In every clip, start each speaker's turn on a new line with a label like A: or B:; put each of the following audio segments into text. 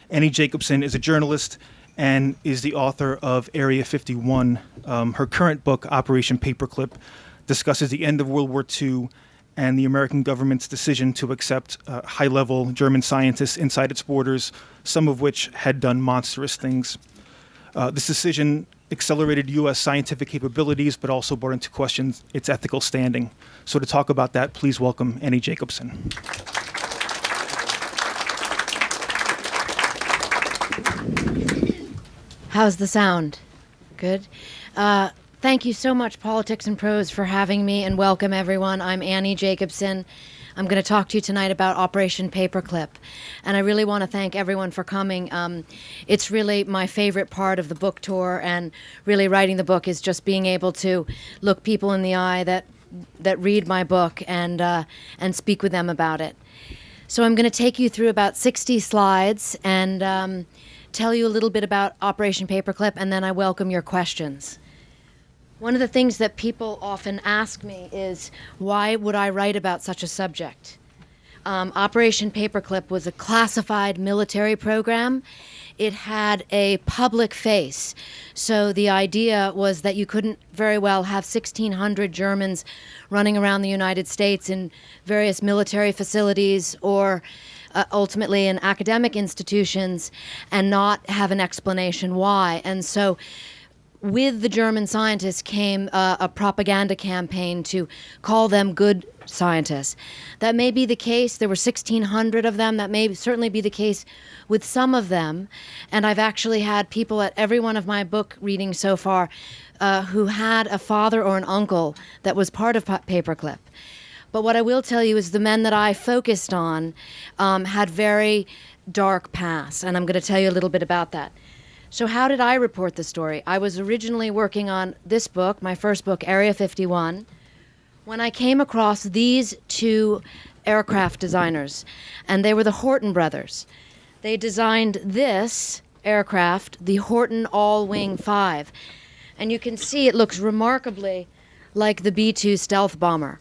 A: Annie Jacobsen is a journalist and is the author of Area 51. Her current book, Operation Paperclip, discusses the end of World War II and the American government's decision to accept high-level German scientists inside its borders, some of which had done monstrous things. This decision accelerated U.S. scientific capabilities, but also brought into question its ethical standing. So to talk about that, please welcome Annie Jacobsen.
B: How's the sound? Good. Thank you so much, Politics and Prose, for having me, and welcome everyone. I'm Annie Jacobsen. I'm going to talk to you tonight about Operation Paperclip, and I really want to thank everyone for coming. It's really my favorite part of the book tour, and really writing the book is just being able to look people in the eye that read my book and speak with them about it. So I'm going to take you through about 60 slides and tell you a little bit about Operation Paperclip, and then I welcome your questions. One of the things that people often ask me is, why would I write about such a subject? Operation Paperclip was a classified military program. It had a public face. So the idea was that you couldn't very well have 1,600 Germans running around the United States in various military facilities or ultimately in academic institutions and not have an explanation why. And so with the German scientists came a propaganda campaign to call them good scientists. That may be the case. There were 1,600 of them. That may certainly be the case with some of them. And I've actually had people at every one of my book readings so far who had a father or an uncle that was part of Paperclip. But what I will tell you is the men that I focused on had very dark pasts, and I'm going to tell you a little bit about that. So how did I report the story? I was originally working on this book, my first book, Area 51, when I came across these two aircraft designers, and they were the Horten brothers. They designed this aircraft, the Horten All-Wing 5, and you can see it looks remarkably like the B-2 stealth bomber.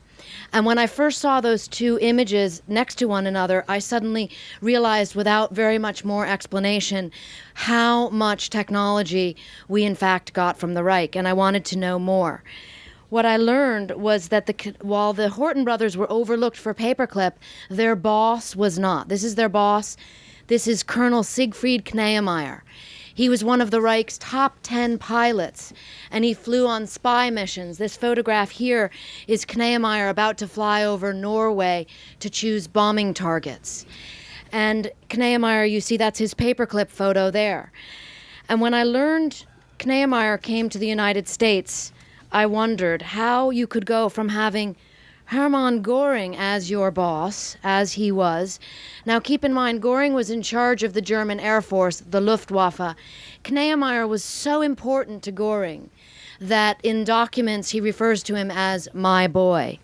B: And when I first saw those two images next to one another, I suddenly realized, without very much more explanation, how much technology we in fact got from the Reich, and I wanted to know more. What I learned was that while the Horten brothers were overlooked for Paperclip, their boss was not. This is their boss. This is Colonel Siegfried Kneemeyer. He was one of the Reich's top 10 pilots, and he flew on spy missions. This photograph here is Kneemeyer about to fly over Norway to choose bombing targets. And Kneemeyer, you see, that's his Paperclip photo there. And when I learned Kneemeyer came to the United States, I wondered how you could go from having Hermann Göring as your boss, as he was. Now keep in mind, Göring was in charge of the German Air Force, the Luftwaffe. Kneemeyer was so important to Göring that in documents he refers to him as my boy.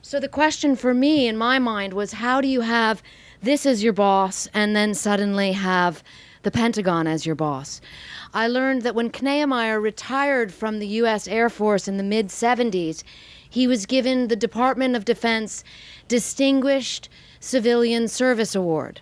B: So the question for me in my mind was, how do you have this as your boss and then suddenly have the Pentagon as your boss? I learned that when Kneemeyer retired from the U.S. Air Force in the mid-70s, he was given the Department of Defense Distinguished Civilian Service Award.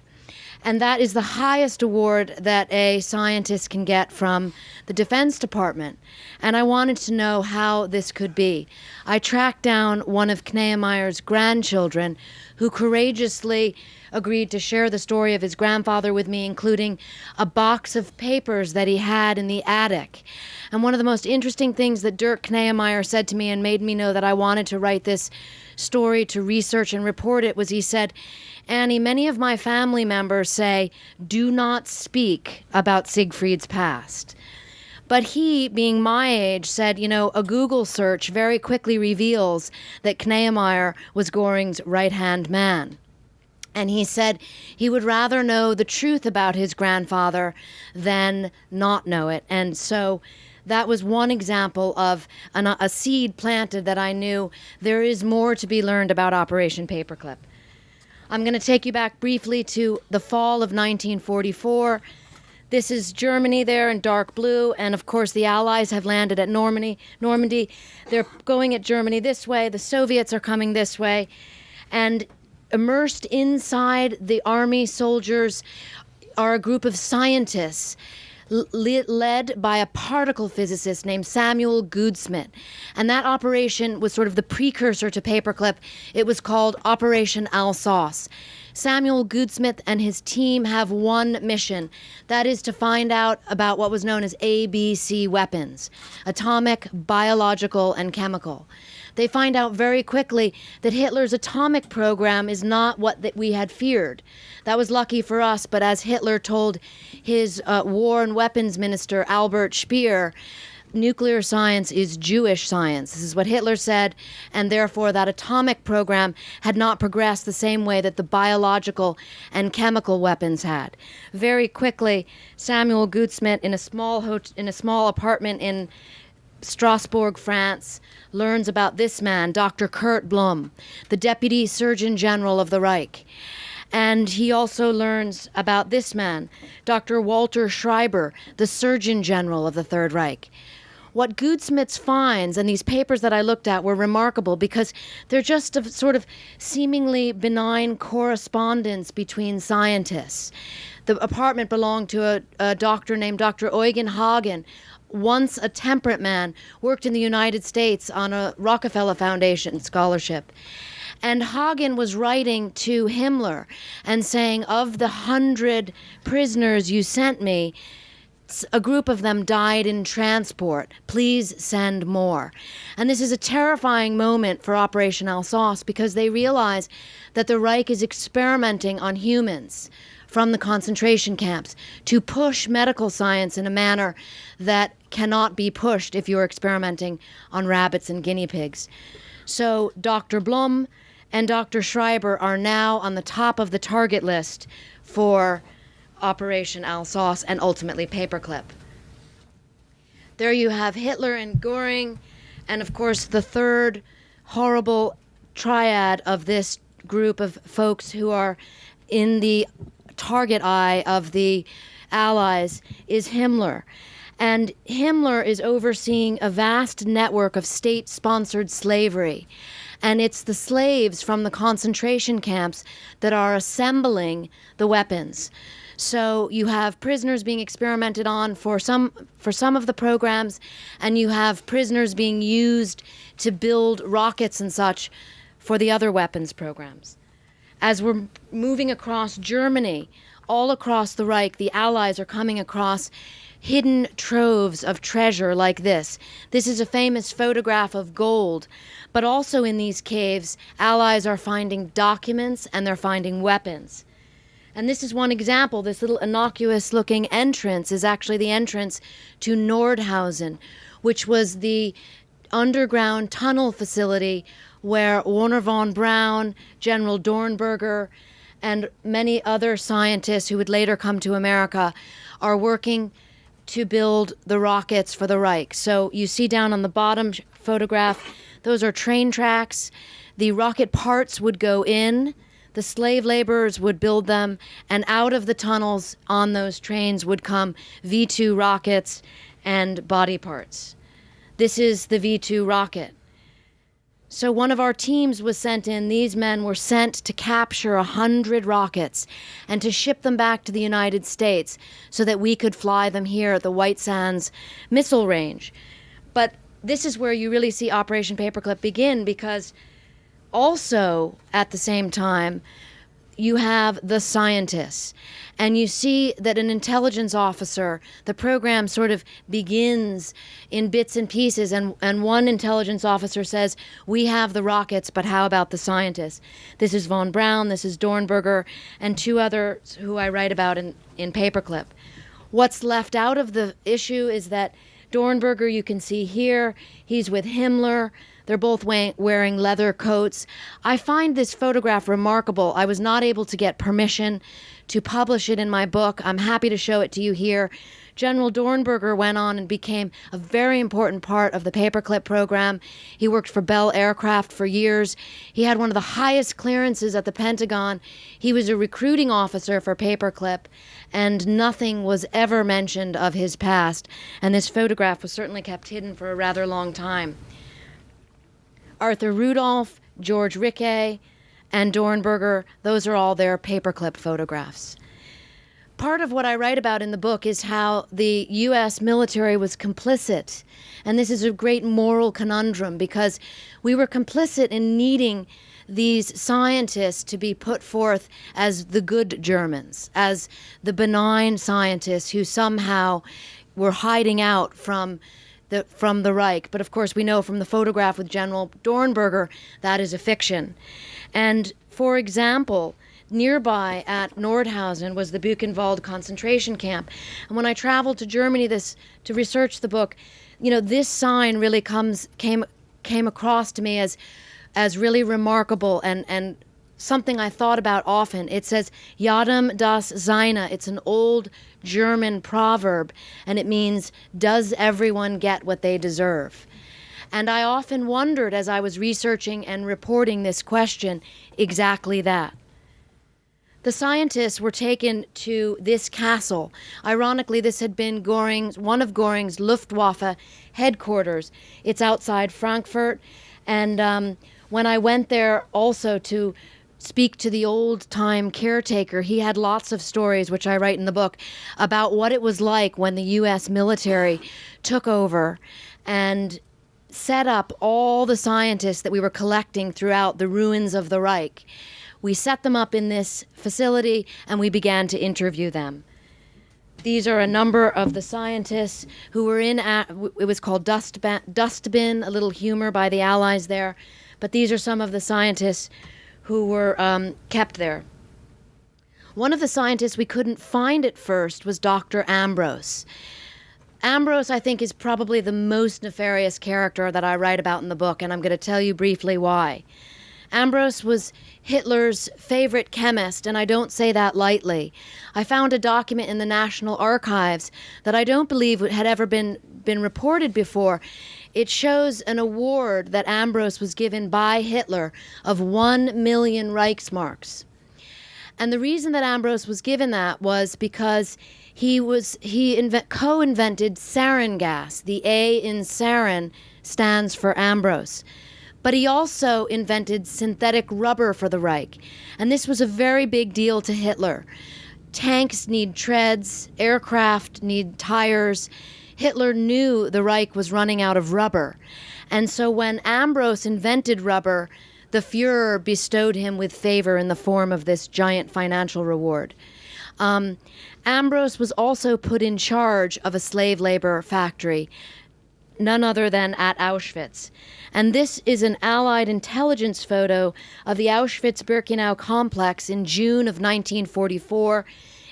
B: And that is the highest award that a scientist can get from the Defense Department. And I wanted to know how this could be. I tracked down one of Kneemeyer's grandchildren who courageously agreed to share the story of his grandfather with me, including a box of papers that he had in the attic. And one of the most interesting things that Dirk Kneemeyer said to me and made me know that I wanted to write this story, to research and report it, was he said, Annie, many of my family members say, do not speak about Siegfried's past. But he, being my age, said, a Google search very quickly reveals that Kneemeyer was Göring's right-hand man. And he said he would rather know the truth about his grandfather than not know it. And so that was one example of a seed planted that I knew there is more to be learned about Operation Paperclip. I'm going to take you back briefly to the fall of 1944. This is Germany there in dark blue, and of course the Allies have landed at Normandy. They're going at Germany this way, the Soviets are coming this way, and immersed inside the Army soldiers are a group of scientists led by a particle physicist named Samuel Goudsmit. And that operation was sort of the precursor to Paperclip. It was called Operation Alsace. Samuel Goudsmit and his team have one mission. That is to find out about what was known as ABC weapons: atomic, biological, and chemical. They find out very quickly that Hitler's atomic program is not what that we had feared. That was lucky for us, but as Hitler told his war and weapons minister, Albert Speer, nuclear science is Jewish science. This is what Hitler said, and therefore that atomic program had not progressed the same way that the biological and chemical weapons had. Very quickly, Samuel Goudsmit, in a small apartment in Strasbourg, France, learns about this man, Dr. Kurt Blum, the Deputy Surgeon General of the Reich. And he also learns about this man, Dr. Walter Schreiber, the Surgeon General of the Third Reich. What Goudsmit finds, and these papers that I looked at were remarkable because they're just a sort of seemingly benign correspondence between scientists. The apartment belonged to a doctor named Dr. Eugen Hagen, once a temperate man, worked in the United States on a Rockefeller Foundation scholarship. And Hagen was writing to Himmler and saying, of the 100 prisoners you sent me, a group of them died in transport. Please send more. And this is a terrifying moment for Operation Alsace because they realize that the Reich is experimenting on humans from the concentration camps to push medical science in a manner that cannot be pushed if you're experimenting on rabbits and guinea pigs. So Dr. Blum and Dr. Schreiber are now on the top of the target list for Operation Alsace and ultimately Paperclip. There you have Hitler and Goering, and of course the third horrible triad of this group of folks who are in the target eye of the Allies is Himmler. And Himmler is overseeing a vast network of state-sponsored slavery. And it's the slaves from the concentration camps that are assembling the weapons. So you have prisoners being experimented on for some of the programs, and you have prisoners being used to build rockets and such for the other weapons programs. As we're moving across Germany, all across the Reich, the Allies are coming across hidden troves of treasure like this. This is a famous photograph of gold, but also in these caves, Allies are finding documents and they're finding weapons. And this is one example. This little innocuous-looking entrance is actually the entrance to Nordhausen, which was the underground tunnel facility where Wernher von Braun, General Dornberger, and many other scientists who would later come to America are working to build the rockets for the Reich. So you see down on the bottom photograph, those are train tracks. The rocket parts would go in, the slave laborers would build them, and out of the tunnels on those trains would come V-2 rockets and body parts. This is the V-2 rocket. So one of our teams was sent in. These men were sent to capture 100 rockets and to ship them back to the United States so that we could fly them here at the White Sands missile range. But this is where you really see Operation Paperclip begin, because also at the same time you have the scientists. And you see that an intelligence officer, the program sort of begins in bits and pieces, and one intelligence officer says, we have the rockets, but how about the scientists? This is von Braun, this is Dornberger, and two others who I write about in Paperclip. What's left out of the issue is that Dornberger, you can see here, he's with Himmler. They're both wearing leather coats. I find this photograph remarkable. I was not able to get permission to publish it in my book. I'm happy to show it to you here. General Dornberger went on and became a very important part of the Paperclip program. He worked for Bell Aircraft for years. He had one of the highest clearances at the Pentagon. He was a recruiting officer for Paperclip, and nothing was ever mentioned of his past. And this photograph was certainly kept hidden for a rather long time. Arthur Rudolph, George Rickey, and Dornberger, those are all their Paperclip photographs. part of what I write about in the book is how the U.S. military was complicit. And this is a great moral conundrum because we were complicit in needing these scientists to be put forth as the good Germans, as the benign scientists who somehow were hiding out from the Reich. But of course, we know from the photograph with General Dornberger that is a fiction. And for example, nearby at Nordhausen was the Buchenwald concentration camp. And when I traveled to Germany to research the book, this sign really came across to me as really remarkable and something I thought about often. It says, Jedem das Seine. It's an old German proverb, and it means, does everyone get what they deserve? And I often wondered as I was researching and reporting this question, exactly that. The scientists were taken to this castle. Ironically, this had been one of Göring's Luftwaffe headquarters. It's outside Frankfurt, and when I went there also to speak to the old-time caretaker, he had lots of stories, which I write in the book, about what it was like when the U.S. military took over and set up all the scientists that we were collecting throughout the ruins of the Reich. We set them up in this facility, and we began to interview them. These are a number of the scientists who were it was called Dustbin, a little humor by the Allies there. But these are some of the scientists who were kept there. One of the scientists we couldn't find at first was Dr. Ambros. Ambros, I think, is probably the most nefarious character that I write about in the book, and I'm going to tell you briefly why. Ambros was Hitler's favorite chemist, and I don't say that lightly. I found a document in the National Archives that I don't believe had ever been reported before. It shows an award that Ambros was given by Hitler of 1 million Reichsmarks. And the reason that Ambros was given that was because he co-invented sarin gas. The A in sarin stands for Ambros. But he also invented synthetic rubber for the Reich. And this was a very big deal to Hitler. Tanks need treads, aircraft need tires. Hitler knew the Reich was running out of rubber. And so when Ambros invented rubber, the Fuhrer bestowed him with favor in the form of this giant financial reward. Ambros was also put in charge of a slave labor factory, none other than at Auschwitz. And this is an Allied intelligence photo of the Auschwitz-Birkenau complex in June of 1944.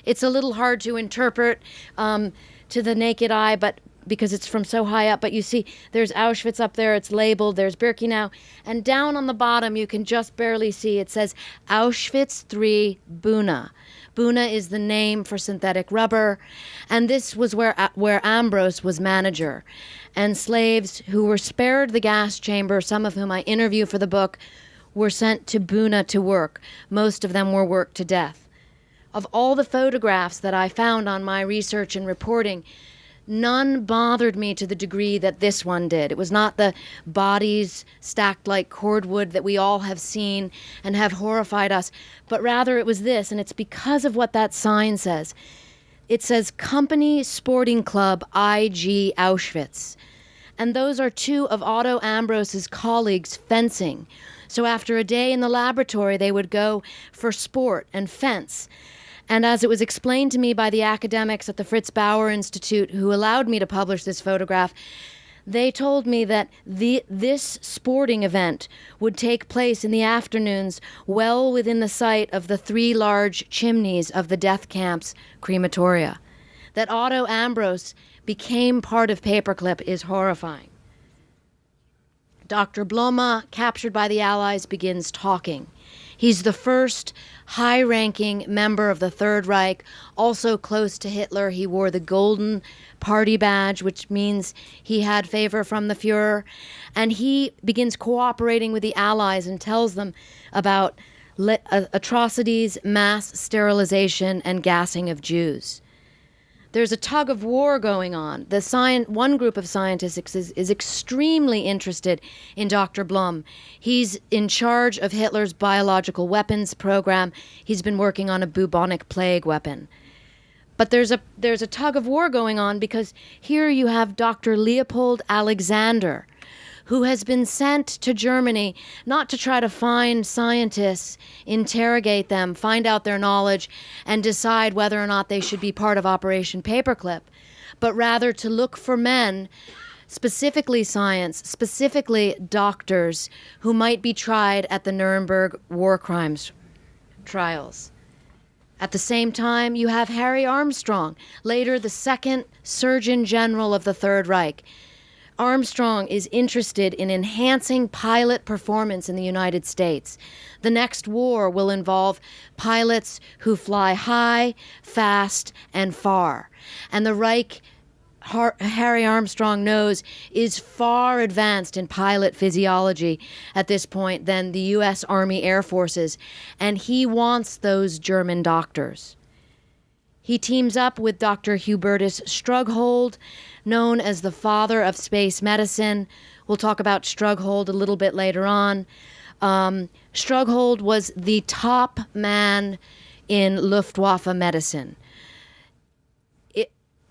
B: It's a little hard to interpret to the naked eye, but because it's from so high up, but you see there's Auschwitz up there, it's labeled, there's Birkenau, and down on the bottom you can just barely see it says Auschwitz III Buna. Buna is the name for synthetic rubber, and this was where Ambros was manager. And slaves who were spared the gas chamber, some of whom I interview for the book, were sent to Buna to work. Most of them were worked to death. Of all the photographs that I found on my research and reporting, none bothered me to the degree that this one did. It was not the bodies stacked like cordwood that we all have seen and have horrified us, but rather it was this, and it's because of what that sign says. It says Company Sporting Club IG Auschwitz. And those are two of Otto Ambros's colleagues fencing. So after a day in the laboratory, they would go for sport and fence. And as it was explained to me by the academics at the Fritz Bauer Institute who allowed me to publish this photograph, they told me that this sporting event would take place in the afternoons well within the sight of the 3 large chimneys of the death camp's crematoria. That Otto Ambros became part of Paperclip is horrifying. Dr. Bloma, captured by the Allies, begins talking. He's the first high-ranking member of the Third Reich, also close to Hitler. He wore the golden party badge, which means he had favor from the Fuhrer. And he begins cooperating with the Allies and tells them about atrocities, mass sterilization, and gassing of Jews. There's a tug of war going on. One group of scientists is extremely interested in Dr. Blum. He's in charge of Hitler's biological weapons program. He's been working on a bubonic plague weapon. But there's a tug of war going on, because here you have Dr. Leopold Alexander, who has been sent to Germany not to try to find scientists, interrogate them, find out their knowledge, and decide whether or not they should be part of Operation Paperclip, but rather to look for men, specifically science, specifically doctors, who might be tried at the Nuremberg war crimes trials. At the same time, you have Harry Armstrong, later the second Surgeon General of the Third Reich. Armstrong is interested in enhancing pilot performance in the United States. The next war will involve pilots who fly high, fast, and far. And the Reich, Harry Armstrong knows, is far advanced in pilot physiology at this point than the U.S. Army Air Forces, and he wants those German doctors. He teams up with Dr. Hubertus Strughold, known as the father of space medicine. We'll talk about Strughold a little bit later on. Strughold was the top man in Luftwaffe medicine.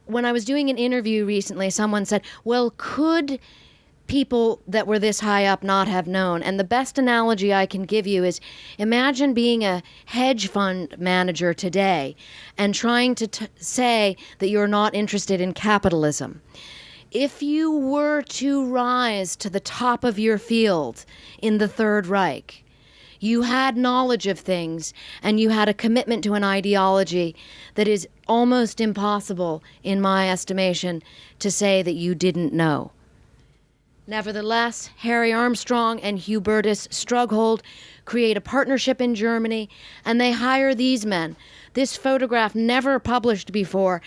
B: When I was doing an interview recently, someone said, well, could people that were this high up not have known? And the best analogy I can give you is, imagine being a hedge fund manager today and trying to say that you're not interested in capitalism. If you were to rise to the top of your field in the Third Reich, you had knowledge of things, and you had a commitment to an ideology that is almost impossible, in my estimation, to say that you didn't know. Nevertheless, Harry Armstrong and Hubertus Strughold create a partnership in Germany, and they hire these men. This photograph, never published before.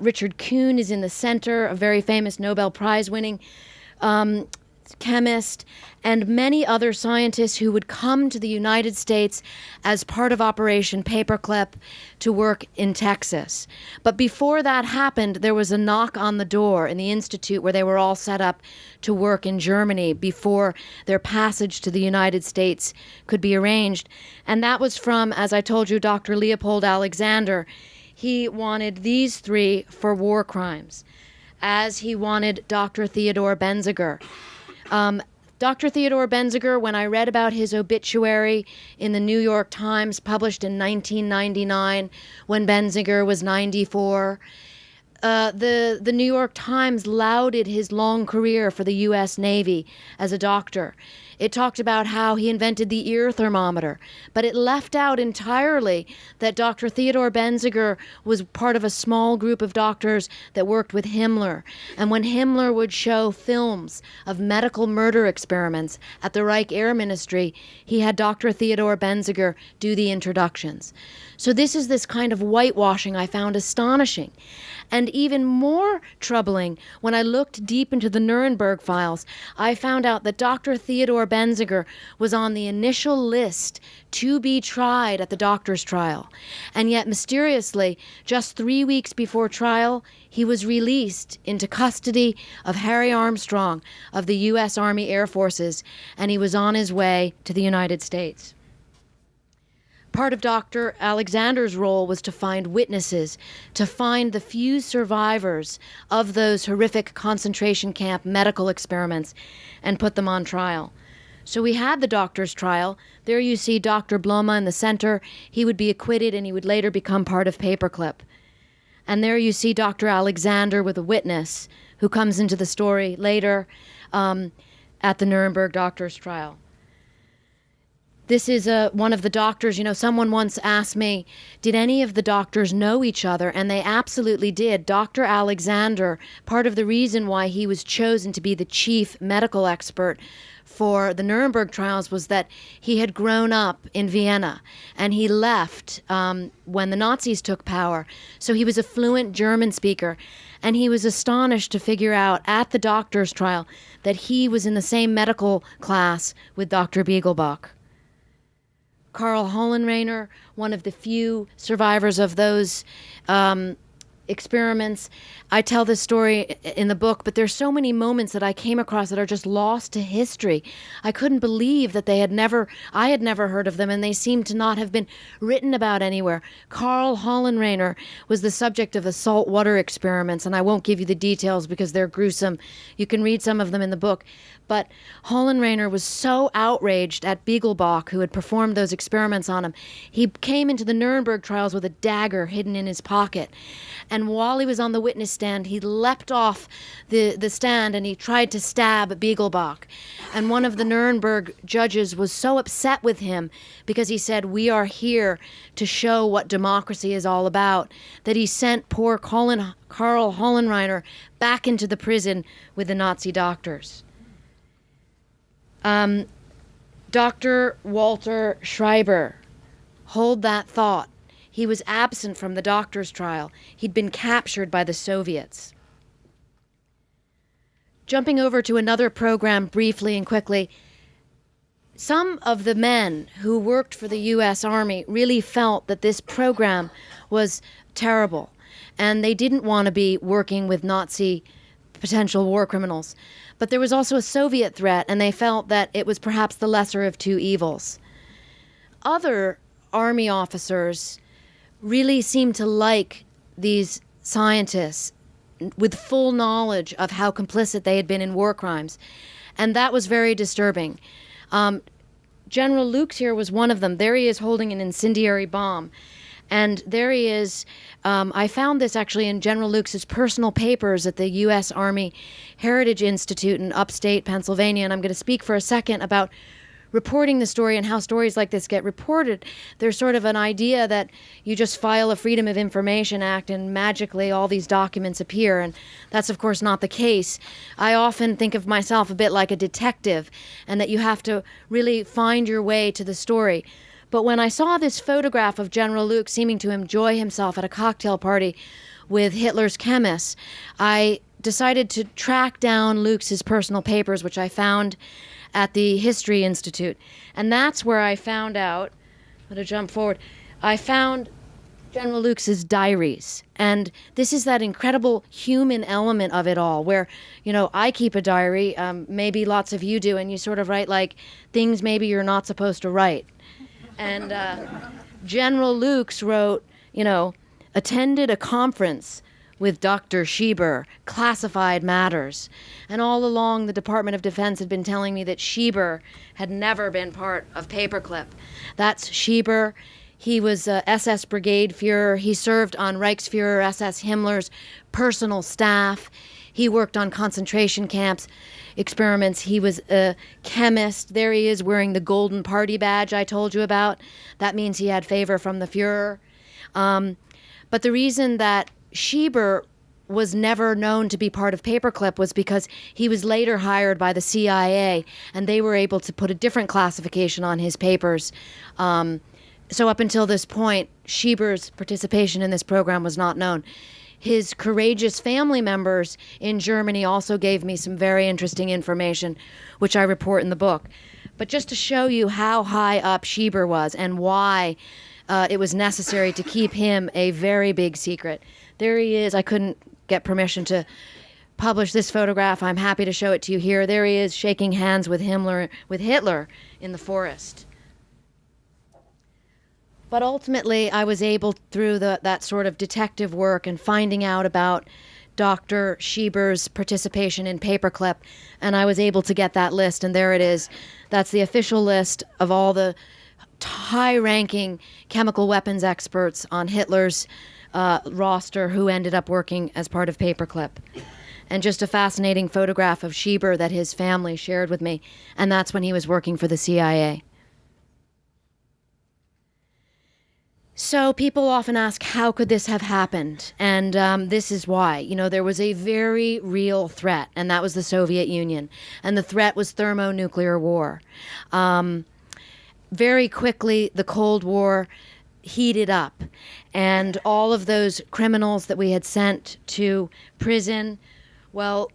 B: Richard Kuhn is in the center, a very famous Nobel Prize-winning chemist, and many other scientists who would come to the United States as part of Operation Paperclip to work in Texas. But before that happened, there was a knock on the door in the institute where they were all set up to work in Germany before their passage to the United States could be arranged. And that was from, as I told you, Dr. Leopold Alexander. He wanted these three for war crimes, as he wanted Dr. Theodore Benziger. Dr. Theodore Benziger, when I read about his obituary in the New York Times, published in 1999, when Benziger was 94, the New York Times lauded his long career for the U.S. Navy as a doctor. It talked about how he invented the ear thermometer, but it left out entirely that Dr. Theodore Benziger was part of a small group of doctors that worked with Himmler. And when Himmler would show films of medical murder experiments at the Reich Air Ministry, he had Dr. Theodore Benziger do the introductions. So this kind of whitewashing I found astonishing. And even more troubling, when I looked deep into the Nuremberg files, I found out that Dr. Theodore Benziger was on the initial list to be tried at the doctor's trial. And yet, mysteriously, just 3 weeks before trial, he was released into custody of Harry Armstrong of the U.S. Army Air Forces, and he was on his way to the United States. Part of Dr. Alexander's role was to find witnesses, to find the few survivors of those horrific concentration camp medical experiments and put them on trial. So we had the doctor's trial. There you see Dr. Bloma in the center. He would be acquitted, and he would later become part of Paperclip. And there you see Dr. Alexander with a witness who comes into the story later at the Nuremberg doctor's trial. This is one of the doctors. Someone once asked me, did any of the doctors know each other? And they absolutely did. Dr. Alexander, part of the reason why he was chosen to be the chief medical expert for the Nuremberg trials was that he had grown up in Vienna, and he left when the Nazis took power. So he was a fluent German speaker, and he was astonished to figure out at the doctor's trial that he was in the same medical class with Dr. Biegelbach. Karl Hollenreiner, one of the few survivors of those experiments. I tell this story in the book, but there's so many moments that I came across that are just lost to history. I couldn't believe that I had never heard of them, and they seemed to not have been written about anywhere. Karl Hollenreiner was the subject of the saltwater experiments, and I won't give you the details because they're gruesome. You can read some of them in the book. But Hollenreiner was so outraged at Biegelbach, who had performed those experiments on him. He came into the Nuremberg trials with a dagger hidden in his pocket. And while he was on the witness stand, he leapt off the stand and he tried to stab Biegelbach. And one of the Nuremberg judges was so upset with him because he said, "We are here to show what democracy is all about," that he sent poor Karl Hollenreiner back into the prison with the Nazi doctors. Dr. Walter Schreiber, hold that thought. He was absent from the doctor's trial. He'd been captured by the Soviets. Jumping over to another program briefly and quickly, some of the men who worked for the U.S. Army really felt that this program was terrible, and they didn't want to be working with Nazi potential war criminals. But there was also a Soviet threat, and they felt that it was perhaps the lesser of two evils. Other Army officers really seemed to like these scientists with full knowledge of how complicit they had been in war crimes, and that was very disturbing. General Lukes here was one of them. There he is holding an incendiary bomb. And there he is. I found this actually in General Lukes' personal papers at the U.S. Army Heritage Institute in upstate Pennsylvania. And I'm going to speak for a second about reporting the story and how stories like this get reported. There's sort of an idea that you just file a Freedom of Information Act and magically all these documents appear. And that's, of course, not the case. I often think of myself a bit like a detective, and that you have to really find your way to the story. But when I saw this photograph of General Lukes seeming to enjoy himself at a cocktail party with Hitler's chemists, I decided to track down Lukes' personal papers, which I found at the History Institute. And that's where I found out, I'm going to jump forward, I found General Lukes' diaries. And this is that incredible human element of it all, where, you know, I keep a diary, maybe lots of you do, and you sort of write like things maybe you're not supposed to write. And General Lukes wrote, you know, attended a conference with Dr. Schieber, classified matters. And all along, the Department of Defense had been telling me that Schieber had never been part of Paperclip. That's Schieber. He was SS Brigade Führer. He served on Reichsführer SS Himmler's personal staff. He worked on concentration camps experiments. He was a chemist. There he is wearing the golden party badge I told you about. That means he had favor from the Führer. But the reason that Schieber was never known to be part of Paperclip was because he was later hired by the CIA, and they were able to put a different classification on his papers. So up until this point, Schieber's participation in this program was not known. His courageous family members in Germany also gave me some very interesting information, which I report in the book. But just to show you how high up Schieber was and why it was necessary to keep him a very big secret. There he is. I couldn't get permission to publish this photograph. I'm happy to show it to you here. There he is shaking hands with Hitler in the forest. But ultimately, I was able, through that sort of detective work and finding out about Dr. Schieber's participation in Paperclip, and I was able to get that list, and there it is. That's the official list of all the high-ranking chemical weapons experts on Hitler's roster who ended up working as part of Paperclip. And just a fascinating photograph of Schieber that his family shared with me, and that's when he was working for the CIA. So people often ask, how could this have happened? And this is why. You know, there was a very real threat, and that was the Soviet Union. And the threat was thermonuclear war. Very quickly, the Cold War heated up. And all of those criminals that we had sent to prison, well,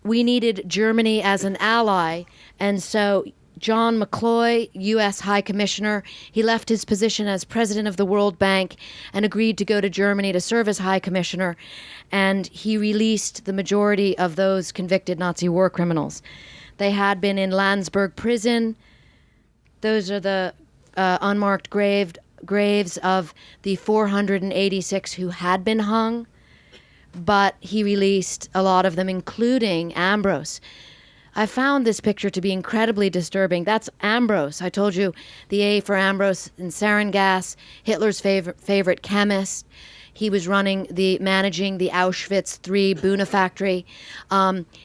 B: we needed Germany as an ally. And so John McCloy, U.S. High Commissioner, he left his position as president of the World Bank and agreed to go to Germany to serve as High Commissioner, and he released the majority of those convicted Nazi war criminals. They had been in Landsberg prison. Those are the unmarked graves of the 486 who had been hung, but he released a lot of them, including Ambros. I found this picture to be incredibly disturbing. That's Ambros. I told you the A for Ambros in sarin gas, Hitler's favorite chemist. He was managing the Auschwitz III Buna factory.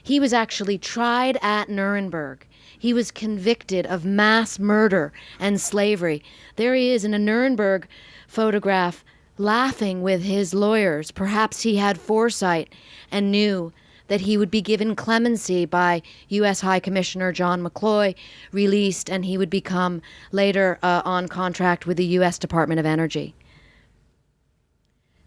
B: He was actually tried at Nuremberg. He was convicted of mass murder and slavery. There he is in a Nuremberg photograph laughing with his lawyers. Perhaps he had foresight and knew that he would be given clemency by U.S. High Commissioner John McCloy, released, and he would become later on contract with the U.S. Department of Energy.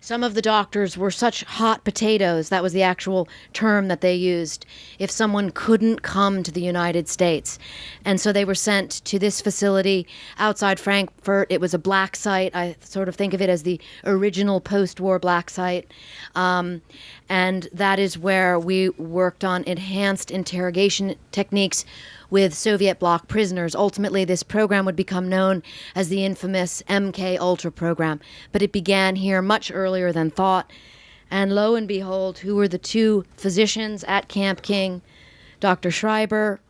B: Some of the doctors were such hot potatoes, that was the actual term that they used, if someone couldn't come to the United States. And so they were sent to this facility outside Frankfurt. It was a black site. I sort of think of it as the original post-war black site. And that is where we worked on enhanced interrogation techniques with Soviet bloc prisoners. Ultimately, this program would become known as the infamous MK Ultra program, but it began here much earlier than thought. And lo and behold, who were the two physicians at Camp King? Dr. Schreiber,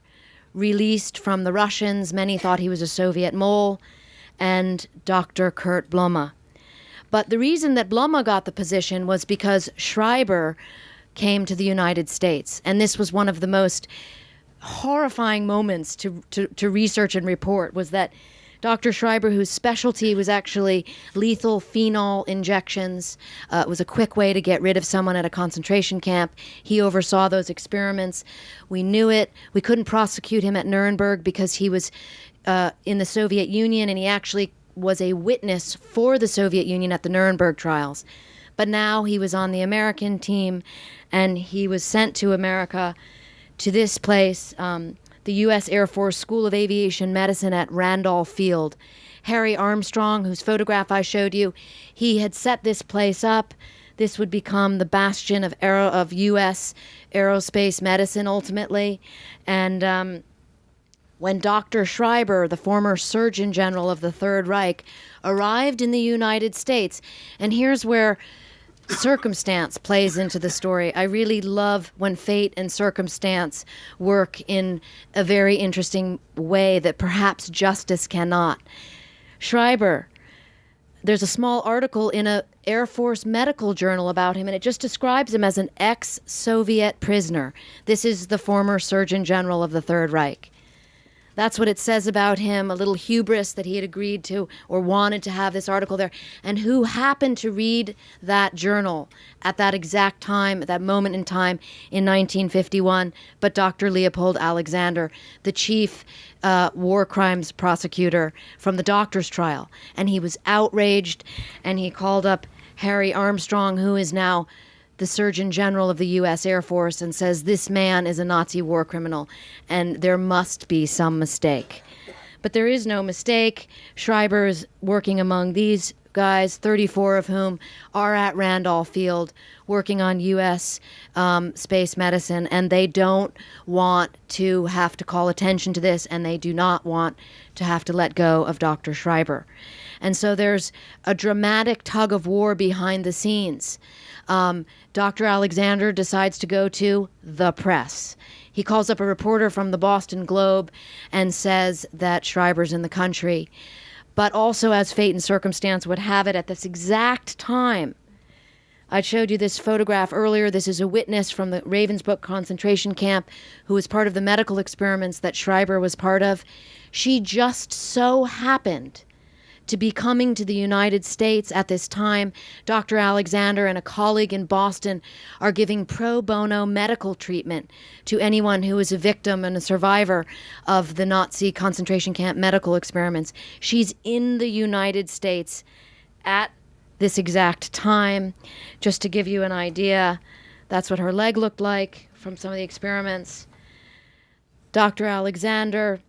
B: released from the Russians. Many thought he was a Soviet mole. And Dr. Kurt Blome. But the reason that Blome got the position was because Schreiber came to the United States. And this was one of the most horrifying moments to research and report, was that Dr. Schreiber, whose specialty was actually lethal phenol injections, it was a quick way to get rid of someone at a concentration camp. He oversaw those experiments. We knew it. We couldn't prosecute him at Nuremberg because he was in the Soviet Union, and he actually was a witness for the Soviet Union at the Nuremberg trials. But now he was on the American team, and he was sent to America, to this place, the U.S. Air Force School of Aviation Medicine at Randolph Field. Harry Armstrong, whose photograph I showed you, he had set this place up. This would become the bastion of U.S. aerospace medicine ultimately. And when Dr. Schreiber, the former Surgeon General of the Third Reich, arrived in the United States, and here's where circumstance plays into the story. I really love when fate and circumstance work in a very interesting way that perhaps justice cannot. Schreiber, there's a small article in a Air Force medical journal about him, and it just describes him as an ex-Soviet prisoner. This is the former Surgeon General of the Third Reich. That's what it says about him, a little hubris that he had agreed to or wanted to have this article there. And who happened to read that journal at that exact time, at that moment in time in 1951, but Dr. Leopold Alexander, the chief war crimes prosecutor from the doctor's trial. And he was outraged, and he called up Harry Armstrong, who is now the Surgeon General of the U.S. Air Force, and says this man is a Nazi war criminal and there must be some mistake. But there is no mistake. Schreiber is working among these guys, 34 of whom are at Randolph Field working on U.S. space medicine, and they don't want to have to call attention to this, and they do not want to have to let go of Dr. Schreiber. And so there's a dramatic tug of war behind the scenes. Dr. Alexander decides to go to the press. He calls up a reporter from the Boston Globe and says that Schreiber's in the country. But also, as fate and circumstance would have it, at this exact time, I showed you this photograph earlier. This is a witness from the Ravensbrück concentration camp who was part of the medical experiments that Schreiber was part of. She just so happened to be coming to the United States at this time. Dr. Alexander and a colleague in Boston are giving pro bono medical treatment to anyone who is a victim and a survivor of the Nazi concentration camp medical experiments. She's in the United States at this exact time. Just to give you an idea, that's what her leg looked like from some of the experiments. Dr. Alexander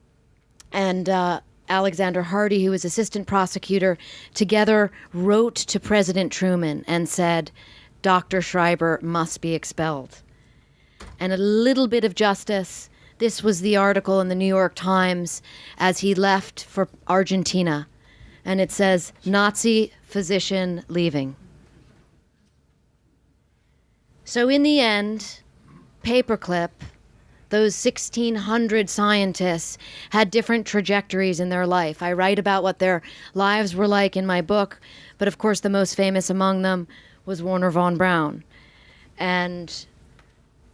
B: and Alexander Hardy, who was assistant prosecutor, together wrote to President Truman and said, Dr. Schreiber must be expelled. And a little bit of justice. This was the article in the New York Times as he left for Argentina. And it says, Nazi physician leaving. So in the end, Paperclip, those 1,600 scientists had different trajectories in their life. I write about what their lives were like in my book, but of course the most famous among them was Wernher von Braun. And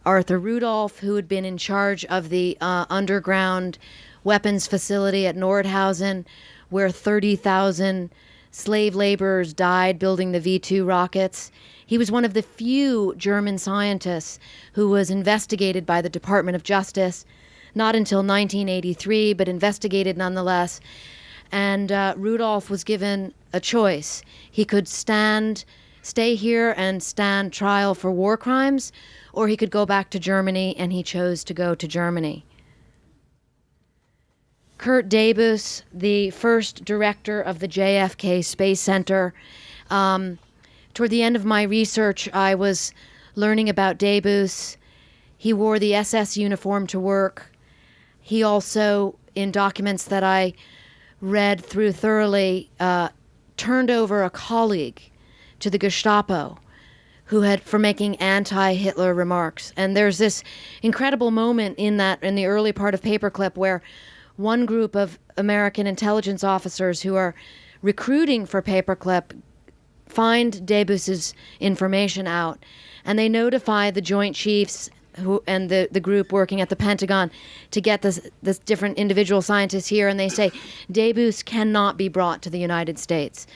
B: Arthur Rudolph, who had been in charge of the underground weapons facility at Nordhausen, where 30,000 slave laborers died building the V-2 rockets. He was one of the few German scientists who was investigated by the Department of Justice, not until 1983, but investigated nonetheless. And Rudolph was given a choice. He could stay here and stand trial for war crimes, or he could go back to Germany, and he chose to go to Germany. Kurt Debus, the first director of the JFK Space Center, toward the end of my research, I was learning about Debus. He wore the SS uniform to work. He also, in documents that I read through thoroughly, turned over a colleague to the Gestapo for making anti-Hitler remarks. And there's this incredible moment in the early part of Paperclip where one group of American intelligence officers who are recruiting for Paperclip find Debus's information out, and they notify the Joint Chiefs and the group working at the Pentagon to get this different individual scientists here, and they say, Debus cannot be brought to the United States.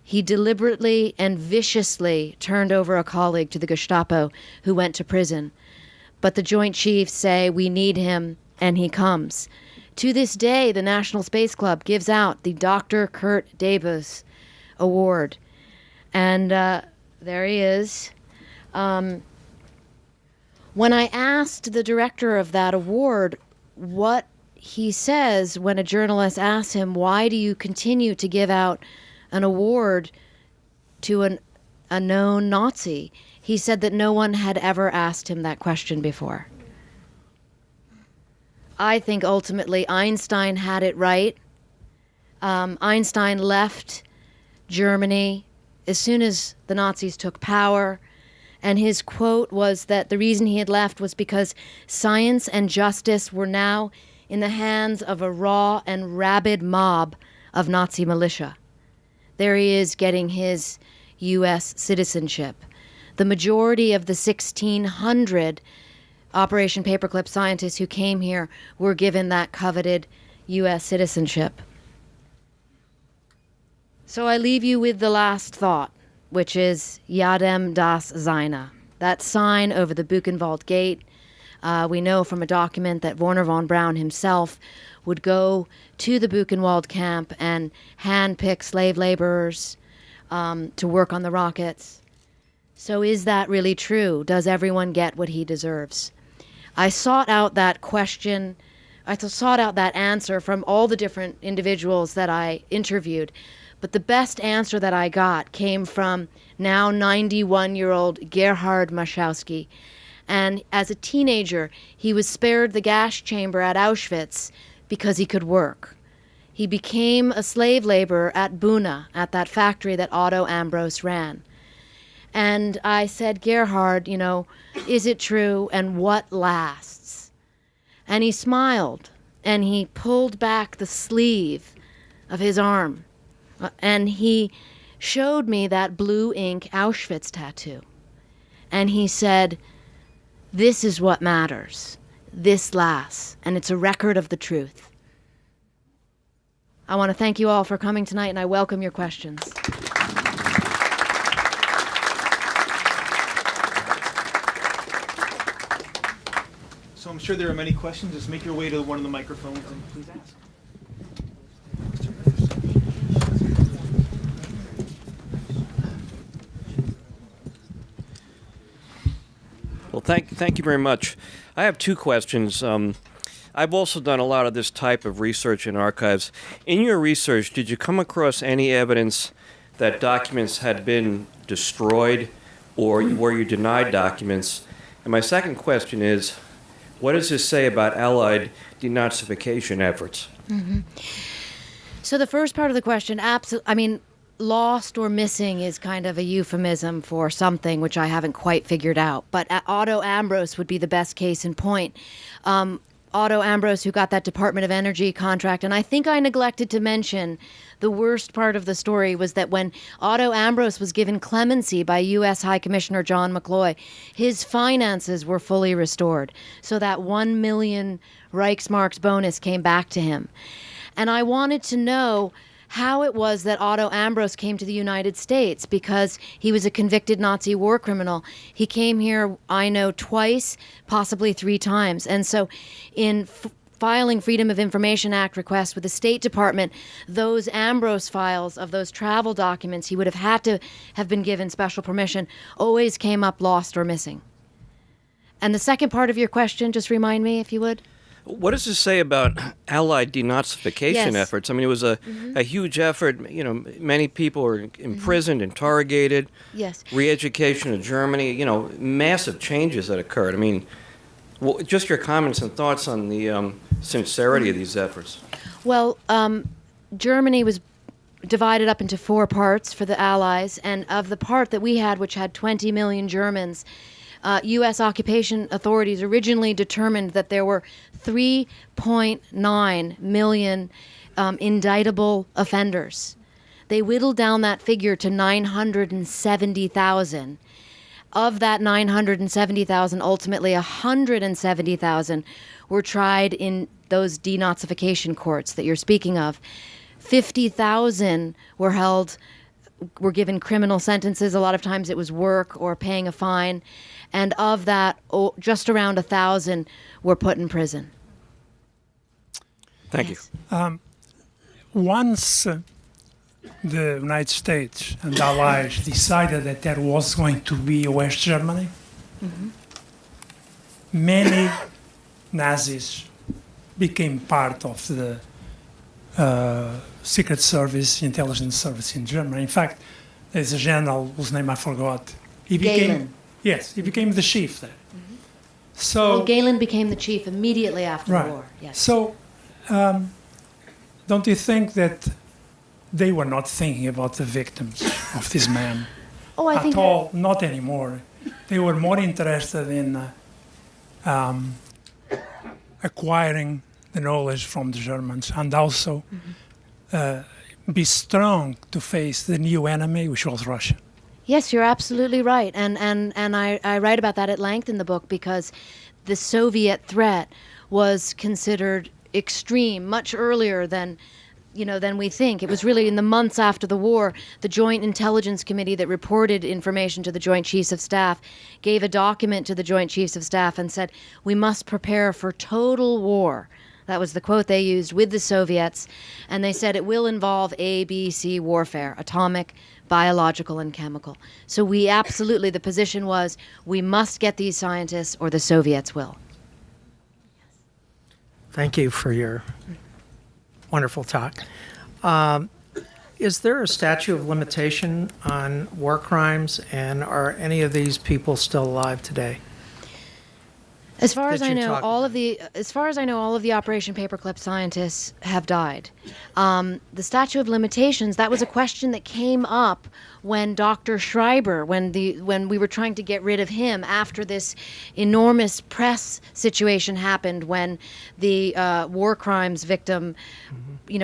B: He deliberately and viciously turned over a colleague to the Gestapo who went to prison. But the Joint Chiefs say, we need him, and he comes. To this day, the National Space Club gives out the Dr. Kurt Debus Award. And there he is. When I asked the director of that award what he says when a journalist asks him, why do you continue to give out an award to a known Nazi, he said that no one had ever asked him that question before. I think ultimately Einstein had it right. Einstein left Germany as soon as the Nazis took power, and his quote was that the reason he had left was because science and justice were now in the hands of a raw and rabid mob of Nazi militia. There he is getting his U.S. citizenship. The majority of the 1,600 Operation Paperclip scientists who came here were given that coveted U.S. citizenship. So I leave you with the last thought, which is Yadem das Seine, that sign over the Buchenwald Gate. We know from a document that Wernher von Braun himself would go to the Buchenwald camp and handpick slave laborers to work on the rockets. So is that really true? Does everyone get what he deserves? I sought out that question. I sought out that answer from all the different individuals that I interviewed. But the best answer that I got came from now 91-year-old Gerhard Maschowski. And as a teenager, he was spared the gas chamber at Auschwitz because he could work. He became a slave laborer at Buna, at that factory that Otto Ambros ran. And I said, Gerhard, is it true, and what lasts? And he smiled, and he pulled back the sleeve of his arm, and he showed me that blue ink Auschwitz tattoo. And he said, this is what matters. This lasts, and it's a record of the truth. I want to thank you all for coming tonight, and I welcome your questions.
A: So I'm sure there are many questions. Just make your way to one of the microphones and please ask.
C: Well, thank you very much. I have two questions. I've also done a lot of this type of research in archives. In your research, did you come across any evidence that documents had been destroyed or were you denied documents? And my second question is, what does this say about Allied denazification efforts?
B: So the first part of the question, lost or missing is kind of a euphemism for something which I haven't quite figured out. But Otto Ambros would be the best case in point. Otto Ambros, who got that Department of Energy contract. And I think I neglected to mention the worst part of the story was that when Otto Ambros was given clemency by U.S. High Commissioner John McCloy, his finances were fully restored. So that 1 million Reichsmarks bonus came back to him. And I wanted to know how it was that Otto Ambros came to the United States, because he was a convicted Nazi war criminal. He came here, I know, twice, possibly 3 times. And so in filing Freedom of Information Act requests with the State Department, those Ambros files of those travel documents he would have had to have been given special permission always came up lost or missing. And the second part of your question, just remind me if you would.
C: What does this say about Allied denazification efforts? I mean, it was a huge effort. You know, many people were imprisoned, interrogated.
B: Yes.
C: Re-education in Germany. You know, massive changes that occurred. I mean, just your comments and thoughts on the sincerity of these efforts.
B: Well, Germany was divided up into 4 parts for the Allies, and of the part that we had, which had 20 million Germans, U.S. occupation authorities originally determined that there were 3.9 million indictable offenders. They whittled down that figure to 970,000. Of that 970,000, ultimately 170,000 were tried in those denazification courts that you're speaking of. 50,000 were given criminal sentences. A lot of times it was work or paying a fine. And of that, just around 1,000 were put in prison.
C: Thank you.
D: Once the United States and Allies decided that there was going to be West Germany, many Nazis became part of the Secret Service, intelligence service in Germany. In fact, there's a general whose name I forgot. He became the chief there. So
B: Galen became the chief immediately after the war. Yes.
D: So don't you think that they were not thinking about the victims of this man at all? Not anymore. They were more interested in acquiring the knowledge from the Germans and also be strong to face the new enemy, which was Russia.
B: Yes, you're absolutely right. And I write about that at length in the book because the Soviet threat was considered extreme much earlier than we think. It was really in the months after the war, the Joint Intelligence Committee that reported information to the Joint Chiefs of Staff gave a document to the Joint Chiefs of Staff and said, we must prepare for total war. That was the quote they used with the Soviets. And they said it will involve A, B, C warfare, atomic, biological, and chemical. So the position was, we must get these scientists or the Soviets will.
E: Thank you for your wonderful talk. Is there a statute of limitation on war crimes, and are any of these people still alive today?
B: As far as I know, all of the Operation Paperclip scientists have died. The statute of limitations, that was a question that came up when Dr. Schreiber, when we were trying to get rid of him after this enormous press situation happened when the war crimes victim,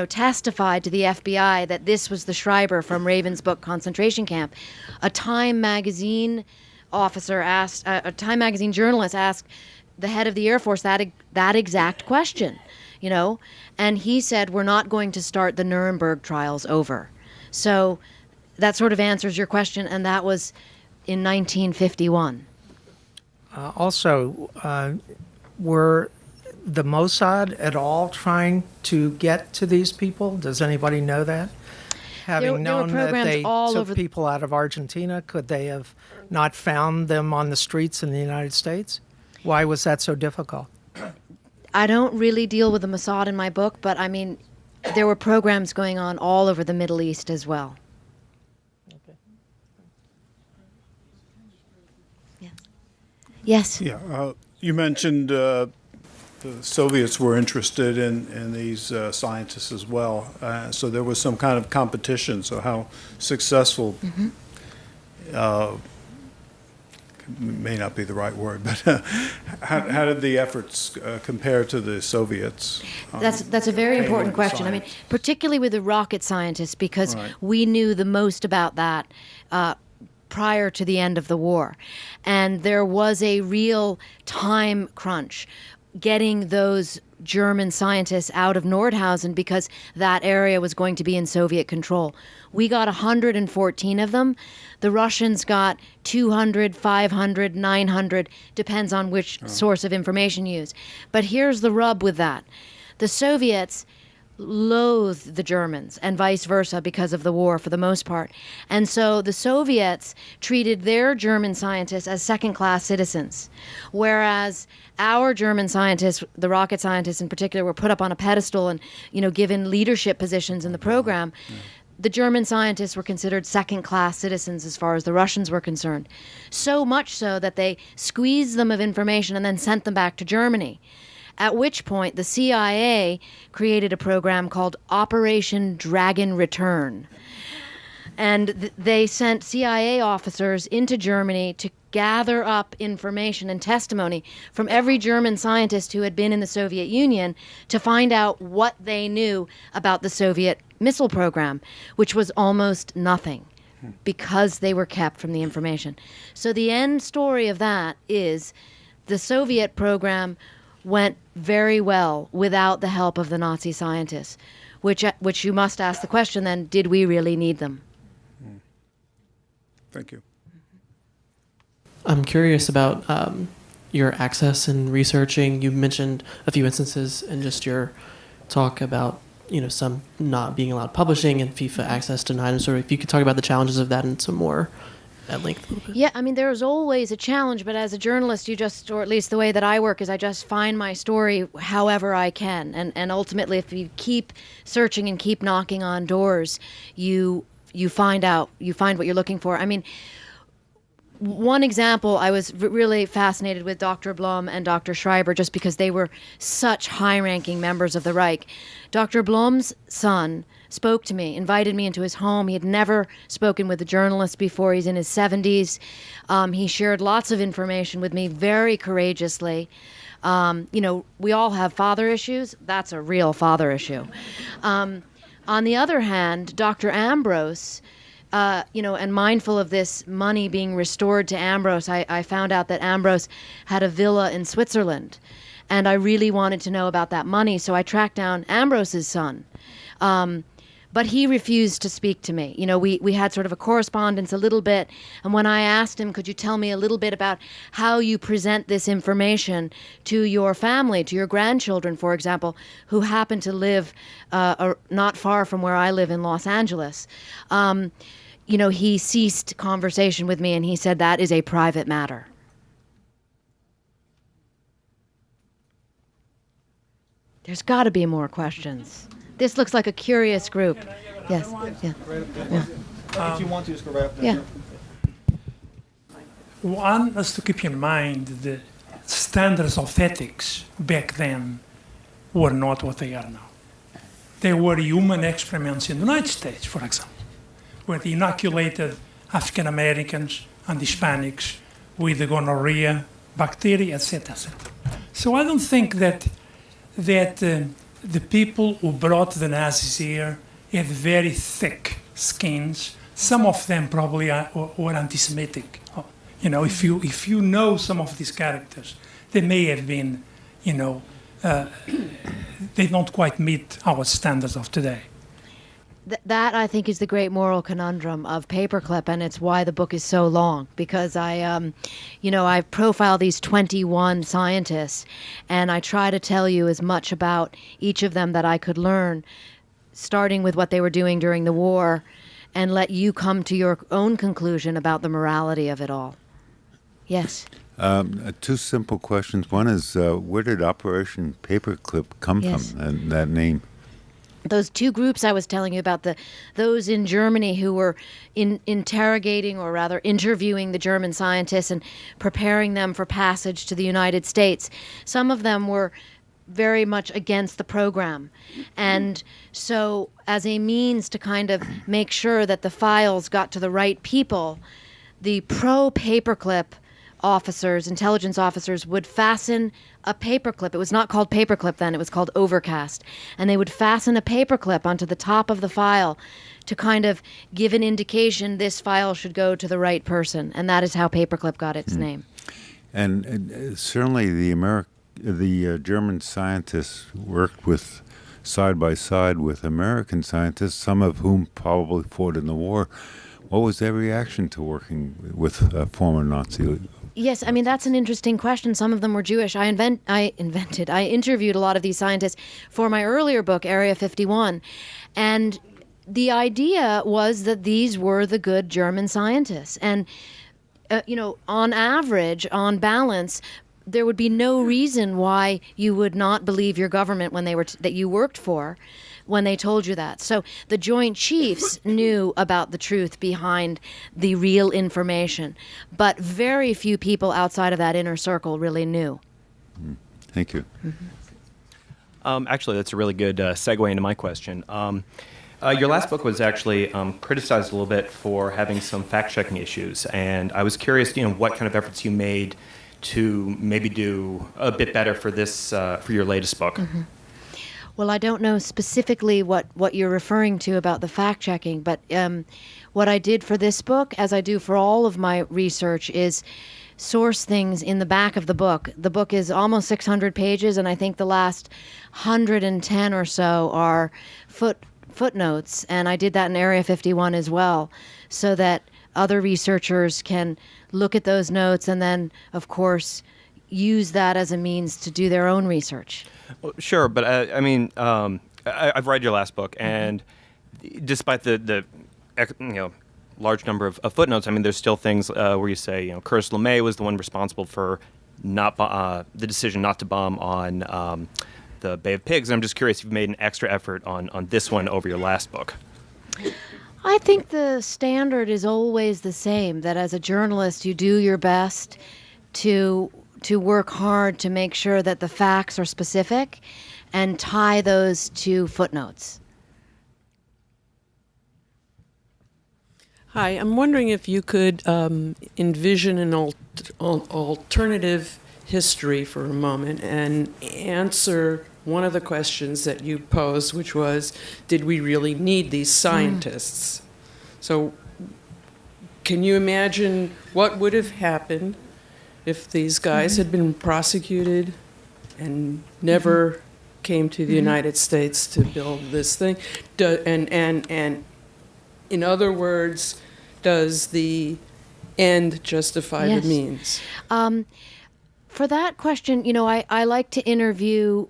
B: testified to the FBI that this was the Schreiber from Ravensbrück concentration camp. A Time magazine journalist asked the head of the Air Force that exact question, and he said, we're not going to start the Nuremberg trials over. So that sort of answers your question, and that was in 1951.
E: Were the Mossad at all trying to get to these people? Does anybody know that? Having known that they took people out of Argentina, could they have not found them on the streets in the United States? Why was that so difficult?
B: I don't really deal with the Mossad in my book, but I mean, there were programs going on all over the Middle East as well. Yes. Yes.
F: Yeah, you mentioned the Soviets were interested in these scientists as well. So there was some kind of competition. So how successful may not be the right word, but how did the efforts compare to the Soviets?
B: That's a very important question. I mean, particularly with the rocket scientists, because we knew the most about that prior to the end of the war. And there was a real time crunch getting those German scientists out of Nordhausen because that area was going to be in Soviet control. We got 114 of them. The Russians got 200, 500, 900, depends on which source of information you use. But here's the rub with that. The Soviets loathed the Germans and vice versa because of the war for the most part. And so the Soviets treated their German scientists as second-class citizens, whereas our German scientists, the rocket scientists in particular, were put up on a pedestal and, given leadership positions in the program. The German scientists were considered second-class citizens as far as the Russians were concerned. So much so that they squeezed them of information and then sent them back to Germany. At which point, the CIA created a program called Operation Dragon Return. And they sent CIA officers into Germany to gather up information and testimony from every German scientist who had been in the Soviet Union to find out what they knew about the Soviet missile program, which was almost nothing because they were kept from the information. So the end story of that is the Soviet program went very well without the help of the Nazi scientists, which you must ask the question then, did we really need them?
F: Thank you.
G: I'm curious about your access and researching. You mentioned a few instances in just your talk about some not being allowed publishing and FIFA access denied. And sort of if you could talk about the challenges of that and some more at length.
B: Yeah, I mean, there's always a challenge, but as a journalist, or at least the way that I work is I just find my story however I can. And ultimately, if you keep searching and keep knocking on doors, you find what you're looking for. I mean, one example, I was really fascinated with Dr. Blom and Dr. Schreiber just because they were such high-ranking members of the Reich. Dr. Blom's son spoke to me, invited me into his home. He had never spoken with a journalist before. He's in his 70s. He shared lots of information with me very courageously. We all have father issues. That's a real father issue. On the other hand, Dr. Ambrose, and mindful of this money being restored to Ambrose, I found out that Ambrose had a villa in Switzerland. And I really wanted to know about that money, so I tracked down Ambrose's son. But he refused to speak to me. We had sort of a correspondence a little bit. And when I asked him, could you tell me a little bit about how you present this information to your family, to your grandchildren, for example, who happen to live not far from where I live in Los Angeles, he ceased conversation with me and he said that is a private matter. There's got to be more questions. This looks like a curious group. Yes. Yeah.
A: If you want to, just go right up there.
B: Yeah.
D: One has to keep in mind the standards of ethics back then were not what they are now. They were human experiments in the United States, for example, where they inoculated African Americans and Hispanics with the gonorrhea bacteria, etc., etc. So I don't think that the people who brought the Nazis here had very thick skins. Some of them probably were anti-Semitic. If you know some of these characters, they may have been, they don't quite meet our standards of today.
B: That, I think, is the great moral conundrum of Paperclip, and it's why the book is so long, because I profile these 21 scientists, and I try to tell you as much about each of them that I could learn, starting with what they were doing during the war, and let you come to your own conclusion about the morality of it all. Yes?
H: Two simple questions. One is, where did Operation Paperclip come
B: Yes.
H: from, and that name?
B: Those two groups I was telling you about, those in Germany who were interrogating, or rather interviewing, the German scientists and preparing them for passage to the United States. Some of them were very much against the program. And so as a means to kind of make sure that the files got to the right people, the pro-paperclip officers, intelligence officers, would fasten a paperclip. It was not called paperclip then, it was called overcast. And they would fasten a paperclip onto the top of the file to kind of give an indication this file should go to the right person. And that is how paperclip got its name.
H: And certainly the German scientists worked with side by side with American scientists, some of whom probably fought in the war. What was their reaction to working with former Nazi?
B: Yes, I mean, that's an interesting question. Some of them were Jewish. I interviewed a lot of these scientists for my earlier book, Area 51. And the idea was that these were the good German scientists. And, on average, on balance, there would be no reason why you would not believe your government when they were that you worked for, when they told you that. So the Joint Chiefs knew about the truth behind the real information, but very few people outside of that inner circle really knew.
H: Thank you.
I: Actually, that's a really good segue into my question. Your last book was actually criticized a little bit for having some fact-checking issues, and I was curious, what kind of efforts you made to maybe do a bit better for this, for your latest book.
B: Mm-hmm. Well, I don't know specifically what you're referring to about the fact-checking, but what I did for this book, as I do for all of my research, is source things in the back of the book. The book is almost 600 pages, and I think the last 110 or so are footnotes, and I did that in Area 51 as well, so that other researchers can look at those notes and then, of course, use that as a means to do their own research.
I: Well, sure, but I've read your last book, and despite the large number of footnotes, I mean, there's still things where you say, Curtis LeMay was the one responsible for the decision not to bomb on the Bay of Pigs. And I'm just curious if you've made an extra effort on this one over your last book.
B: I think the standard is always the same, that as a journalist you do your best to work hard to make sure that the facts are specific and tie those to footnotes.
J: Hi, I'm wondering if you could envision an alternative history for a moment and answer one of the questions that you posed, which was, did we really need these scientists? So can you imagine what would have happened if these guys had been prosecuted and never came to the United States to build this thing? And in other words, does the end justify the means?
B: For that question, I like to interview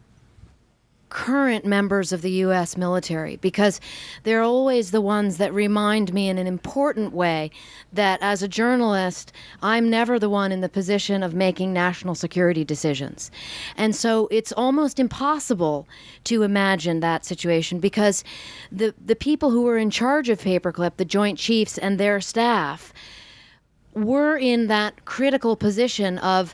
B: current members of the U.S. military, because they're always the ones that remind me in an important way that as a journalist, I'm never the one in the position of making national security decisions. And so it's almost impossible to imagine that situation, because the people who were in charge of Paperclip, the Joint Chiefs and their staff, were in that critical position of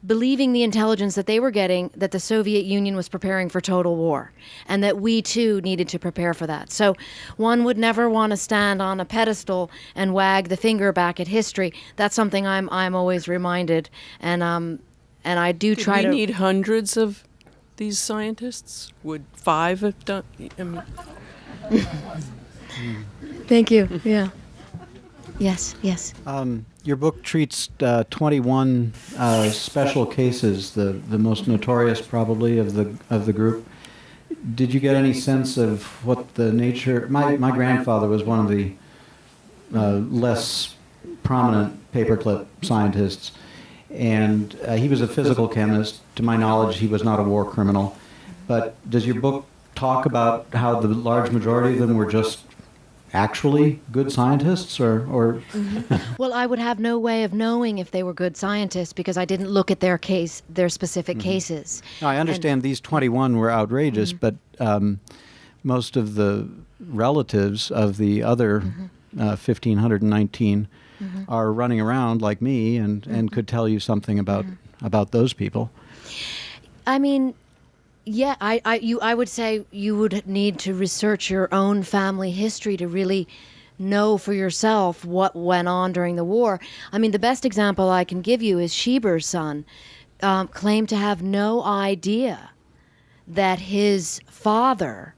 B: believing the intelligence that they were getting, that the Soviet Union was preparing for total war, and that we too needed to prepare for that. So one would never want to stand on a pedestal and wag the finger back at history. That's something I'm always reminded, and I do try to.
J: Do we need hundreds of these scientists? Would 5 have done?
B: Thank you. Yeah. Yes.
K: Your book treats 21 special cases, the most notorious probably of the group. Did you get any sense of what the nature? My grandfather was one of the less prominent paperclip scientists, and he was a physical chemist. To my knowledge, he was not a war criminal. But does your book talk about how the large majority of them were just actually good scientists, or
B: Well, I would have no way of knowing if they were good scientists because I didn't look at their specific cases.
K: Now, I understand these 21 were outrageous, but most of the relatives of the other 1,519 are running around like me and could tell you something about those people.
B: I mean, yeah, I would say you would need to research your own family history to really know for yourself what went on during the war. I mean, the best example I can give you is Schieber's son claimed to have no idea that his father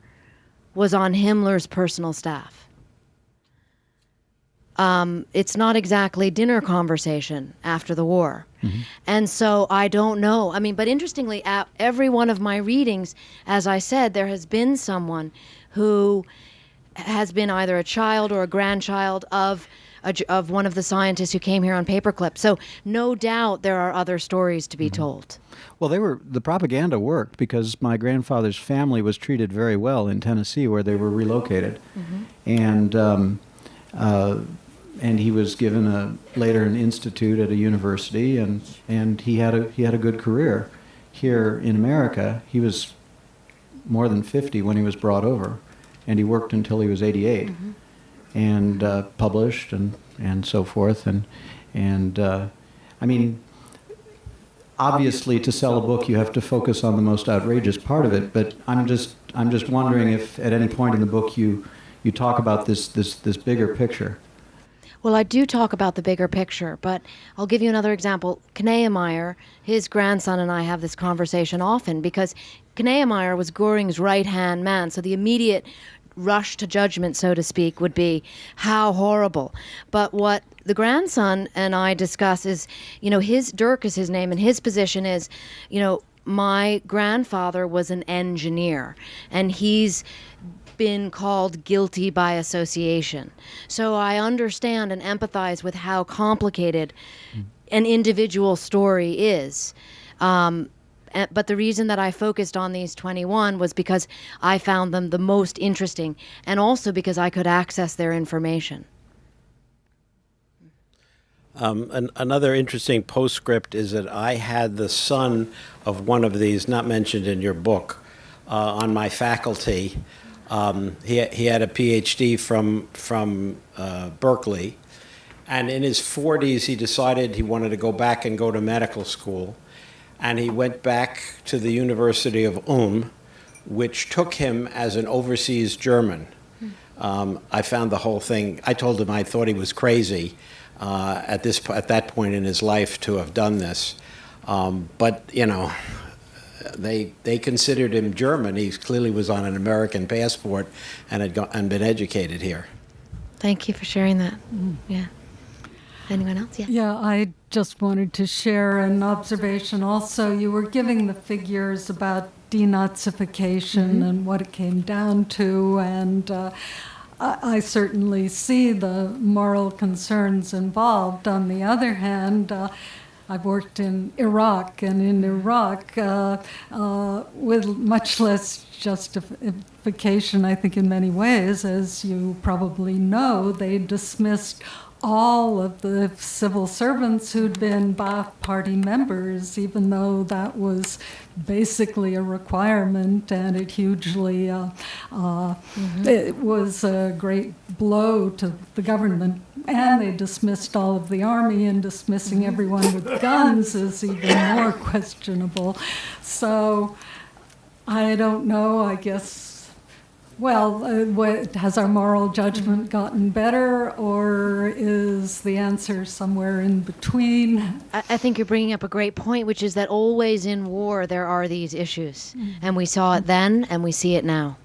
B: was on Himmler's personal staff. It's not exactly dinner conversation after the war. And so I don't know. I mean, but interestingly, at every one of my readings, as I said, there has been someone who has been either a child or a grandchild of one of the scientists who came here on Paperclip. So no doubt there are other stories to be told.
K: Well, the propaganda worked because my grandfather's family was treated very well in Tennessee, where they were relocated, and he was given later an institute at a university, and he had a good career here in America. He was more than 50 when he was brought over, and he worked until he was 88, and published and so forth. And I mean, obviously, to sell a book, you have to focus on the most outrageous part of it. But I'm just wondering if at any point in the book you talk about this bigger picture.
B: Well, I do talk about the bigger picture, but I'll give you another example. Kneemeyer, his grandson, and I have this conversation often because Kneemeyer was Göring's right-hand man, so the immediate rush to judgment, so to speak, would be how horrible. But what the grandson and I discuss is, Dirk is his name, and his position is, my grandfather was an engineer, and he's been called guilty by association. So I understand and empathize with how complicated an individual story is. But the reason that I focused on these 21 was because I found them the most interesting, and also because I could access their information.
L: Another interesting postscript is that I had the son of one of these, not mentioned in your book, on my faculty. He had a PhD from Berkeley, and in his 40s he decided he wanted to go back and go to medical school, and he went back to the University of Ulm, which took him as an overseas German. I found the whole thing, I told him I thought he was crazy at that point in his life to have done this, but they considered him German. He clearly was on an American passport and had been educated here.
B: Thank you for sharing that. Yeah. Anyone else? Yeah.
M: Yeah, I just wanted to share an observation also. You were giving the figures about denazification and what it came down to, and I certainly see the moral concerns involved. On the other hand, I've worked in Iraq, and in Iraq, with much less justification, I think, in many ways, as you probably know, they dismissed all of the civil servants who'd been Ba'ath Party members, even though that was basically a requirement, and it hugely it was a great blow to the government. And they dismissed all of the army, and dismissing everyone with guns is even more questionable. So I don't know, I guess, has our moral judgment gotten better, or is the answer somewhere in between?
B: I think you're bringing up a great point, which is that always in war there are these issues. And we saw it then, and we see it now.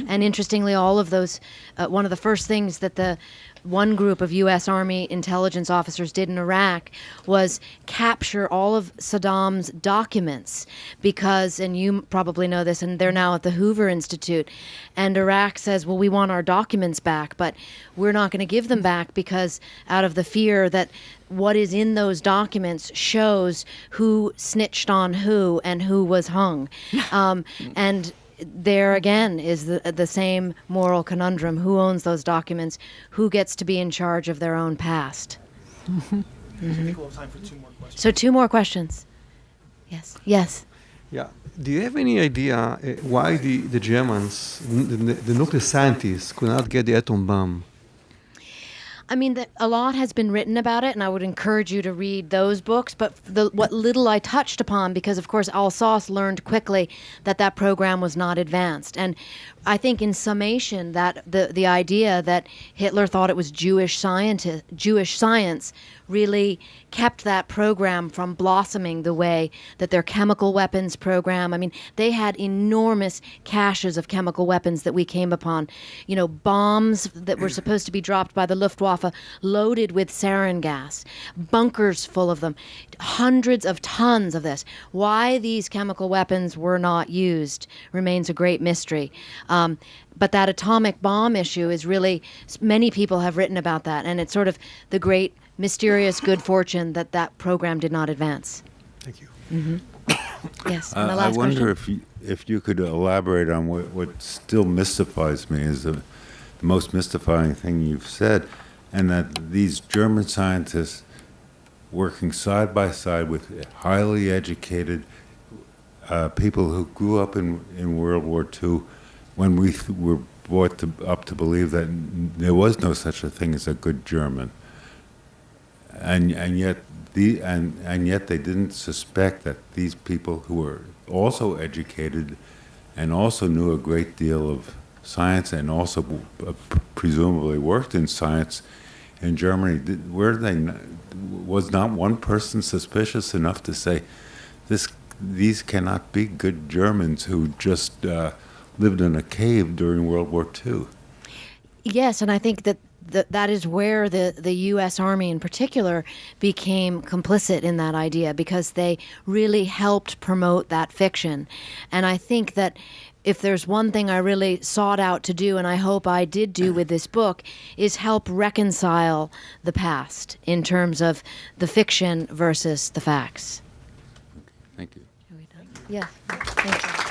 B: And interestingly, all of those, one of the first things that the one group of U.S. Army intelligence officers did in Iraq was capture all of Saddam's documents because, and you probably know this, and they're now at the Hoover Institute, and Iraq says, well, we want our documents back, but we're not going to give them back because out of the fear that what is in those documents shows who snitched on who and who was hung. And there again is the same moral conundrum. Who owns those documents? Who gets to be in charge of their own past?
A: I think we'll have time for 2 more questions.
B: So 2 more questions. Yes. Yes.
N: Yeah. Do you have any idea why the Germans, the nuclear scientists, could not get the atom bomb?
B: I mean, a lot has been written about it, and I would encourage you to read those books. But what little I touched upon, because of course Alsace learned quickly that program was not advanced, and I think in summation that the idea that Hitler thought it was Jewish science really kept that program from blossoming the way that their chemical weapons program. I mean, they had enormous caches of chemical weapons that we came upon. You know, bombs that were supposed to be dropped by the Luftwaffe loaded with sarin gas, bunkers full of them, hundreds of tons of this. Why these chemical weapons were not used remains a great mystery. But that atomic bomb issue is really, many people have written about that, and it's sort of the great mysterious good fortune that program did not advance.
N: Thank you.
B: Mm-hmm. Yes. And the last
H: I wonder
B: question?
H: if you could elaborate on what still mystifies me is the most mystifying thing you've said, and that these German scientists working side by side with highly educated people who grew up in World War II, when we were brought up to believe that there was no such a thing as a good German, and yet they didn't suspect that these people who were also educated and also knew a great deal of science and also presumably worked in science in Germany, was not one person suspicious enough to say these cannot be good Germans who just lived in a cave during World War II?
B: Yes, and I think that is where the U.S. Army in particular became complicit in that idea, because they really helped promote that fiction. And I think that if there's one thing I really sought out to do, and I hope I did do with this book, is help reconcile the past in terms of the fiction versus the facts.
H: Thank you.
B: Are we done? Yeah. Thank you.